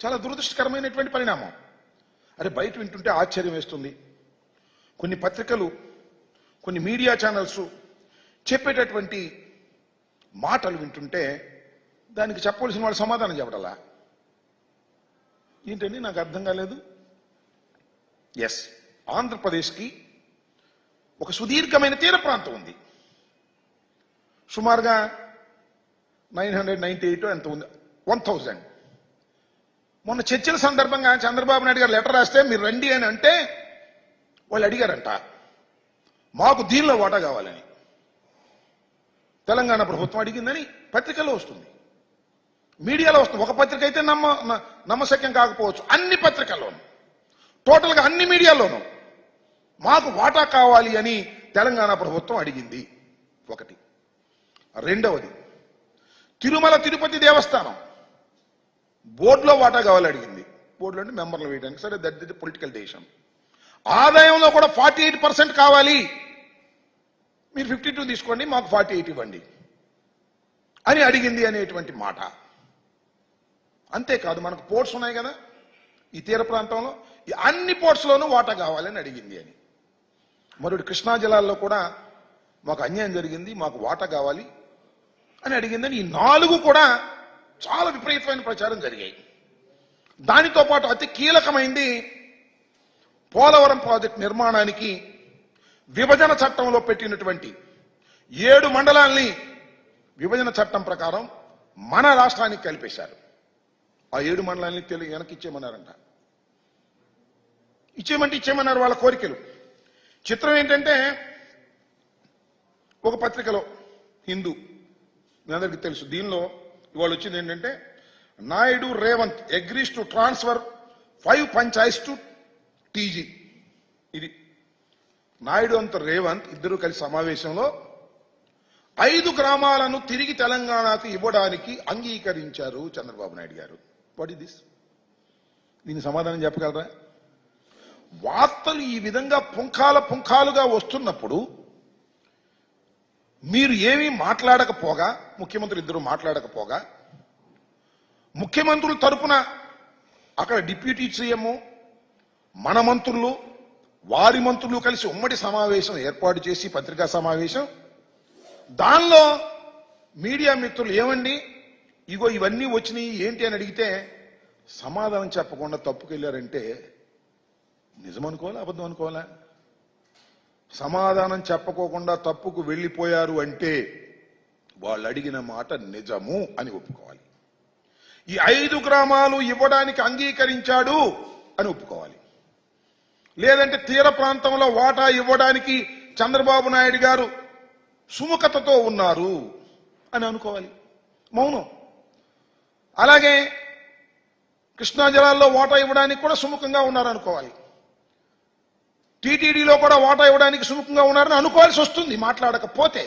చాలా దురదృష్టకరమైనటువంటి పరిణామం. అరే బయట వింటుంటే ఆశ్చర్యం వేస్తుంది. కొన్ని పత్రికలు, కొన్ని మీడియా ఛానల్స్ చెప్పేటటువంటి మాటలు వింటుంటే దానికి చెప్పవలసిన వాళ్ళు సమాధానం చెప్పడాలా ఏంటండి? నాకు అర్థం కాలేదు. ఎస్, ఆంధ్రప్రదేశ్కి ఒక సుదీర్ఘమైన తీర ప్రాంతం ఉంది. సుమారుగా 998 ఎంత ఉంది, 1000. మొన్న చర్చల సందర్భంగా చంద్రబాబు నాయుడు గారు లెటర్ రాస్తే మీరు రండి అని అంటే వాళ్ళు అడిగారంట మాకు దీనిలో వాటా కావాలని. తెలంగాణ ప్రభుత్వం అడిగిందని పత్రికల్లో వస్తుంది, మీడియాలో వస్తుంది. ఒక పత్రిక అయితే నమ్మశక్యం కాకపోవచ్చు, అన్ని పత్రికల్లోనూ, టోటల్గా అన్ని మీడియాలోనూ మాకు వాటా కావాలి అని తెలంగాణ ప్రభుత్వం అడిగింది. ఒకటి. రెండవది, తిరుమల తిరుపతి దేవస్థానం బోర్డులో వాటా కావాలి అడిగింది. బోర్డులో అంటే మెంబర్లు వేయడానికి. సరే, దట్ ఇస్ పొలిటికల్ డెసిషన్. ఆదాయంలో కూడా 48% కావాలి, మీరు 52 తీసుకోండి, మాకు 48 ఇవ్వండి అని అడిగింది అనేటువంటి మాట. అంతేకాదు, మనకు పోర్ట్స్ ఉన్నాయి కదా ఈ తీర ప్రాంతంలో, ఈ అన్ని పోర్ట్స్లోనూ వాటా కావాలని అడిగింది అని. మరొకటి, కృష్ణా జలాల్లో కూడా మాకు అన్యాయం జరిగింది, మాకు వాటా కావాలి అని అడిగిందని. ఈ 4 కూడా చాలా విపరీతమైన ప్రచారం జరిగాయి. దానితో పాటు అతి కీలకమైంది పోలవరం ప్రాజెక్టు నిర్మాణానికి విభజన చట్టంలో పెట్టినటువంటి 7 మండలాల్ని విభజన చట్టం ప్రకారం మన రాష్ట్రానికి కలిపేశారు. ఆ 7 మండలాల్ని వెనక్కి ఇచ్చేయమన్నారంట. ఇచ్చేయమన్నారు వాళ్ళ కోరికలు. చిత్రం ఏంటంటే, ఒక పత్రికలో హిందూ, మీ అందరికీ తెలుసు, దీనిలో ఇవాళ వచ్చింది ఏంటంటే, Naidu Revanth agrees to transfer 5 panchayats to TG. ఇది నాయుడు అంత రేవంత్ ఇద్దరు కలిసి సమావేశంలో 5 గ్రామాలను తిరిగి తెలంగాణకు ఇవ్వడానికి అంగీకరించారు చంద్రబాబు నాయుడు గారు. What is this? దీనికి సమాధానం చెప్పగలరా? వార్తలు ఈ విధంగా పుంఖాలుగా వస్తున్నప్పుడు మీరు ఏమీ మాట్లాడకపోగా, ముఖ్యమంత్రులు ఇద్దరు మాట్లాడకపోగా, ముఖ్యమంత్రుల తరపున అక్కడ డిప్యూటీ సీఎం, మన మంత్రులు, వారి మంత్రులు కలిసి ఉమ్మడి సమావేశం ఏర్పాటు చేసి, పత్రికా సమావేశం, దానిలో మీడియా మిత్రులు ఏమండి ఇగో ఇవన్నీ వచ్చినాయి ఏంటి అని అడిగితే సమాధానం చెప్పకుండా తప్పుకెళ్ళారంటే నిజమనుకోవాలా, అబద్ధం అనుకోవాలా? సమాధానం చెప్పకోకుండా తప్పుకు వెళ్ళిపోయారు అంటే వాళ్ళు అడిగిన మాట నిజము అని ఒప్పుకోవాలి. ఈ 5 గ్రామాలు ఇవ్వడానికి అంగీకరించాడు అని ఒప్పుకోవాలి. లేదంటే తీర ప్రాంతంలో వాటా ఇవ్వడానికి చంద్రబాబు నాయుడు గారు సుముఖతతో ఉన్నారు అని అనుకోవాలి. మౌనం. అలాగే కృష్ణా జలాల్లో వాటా ఇవ్వడానికి కూడా సుముఖంగా ఉన్నారు అనుకోవాలి. టీటీడీలో కూడా వాటా ఇవ్వడానికి సుముఖంగా ఉన్నారని అనుకోవాల్సి వస్తుంది మాట్లాడకపోతే.